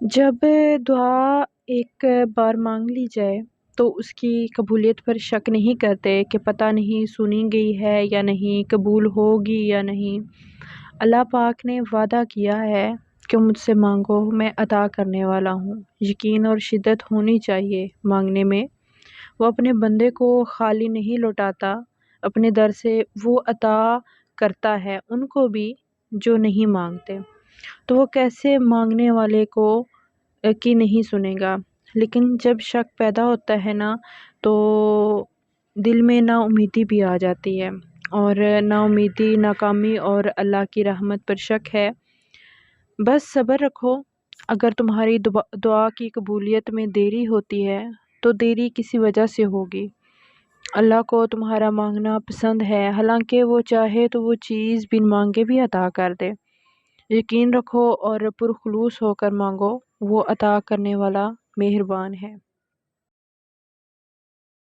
جب دعا ایک بار مانگ لی جائے تو اس کی قبولیت پر شک نہیں کرتے کہ پتہ نہیں سنی گئی ہے یا نہیں، قبول ہوگی یا نہیں۔ اللہ پاک نے وعدہ کیا ہے کہ مجھ سے مانگو، میں عطا کرنے والا ہوں۔ یقین اور شدت ہونی چاہیے مانگنے میں۔ وہ اپنے بندے کو خالی نہیں لوٹاتا، اپنے در سے وہ عطا کرتا ہے ان کو بھی جو نہیں مانگتے۔ تو وہ کیسے مانگنے والے کی نہیں سنے گا۔ لیکن جب شک پیدا ہوتا ہے نا تو دل میں نا امیدی بھی آ جاتی ہے، اور نا امیدی، ناکامی اور اللہ کی رحمت پر شک ہے۔ بس صبر رکھو۔ اگر تمہاری دعا کی قبولیت میں دیری ہوتی ہے تو دیری کسی وجہ سے ہوگی۔ اللہ کو تمہارا مانگنا پسند ہے، حالانکہ وہ چاہے تو وہ چیز بن مانگے بھی عطا کر دے۔ یقین رکھو اور پرخلوص ہو کر مانگو، وہ عطا کرنے والا مہربان ہے۔